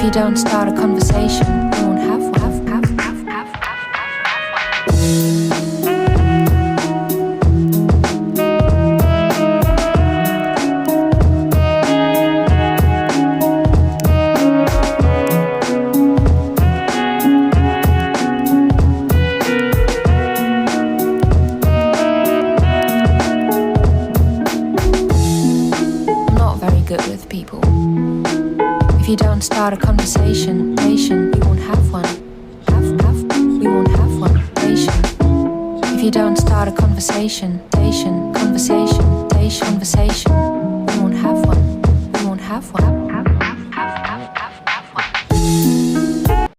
If you don't start a conversation, you won't have one. I'm not very good with people. If you don't start a conversation, you won't have one. You won't have one. If you don't start a conversation, you won't have one. You won't have one.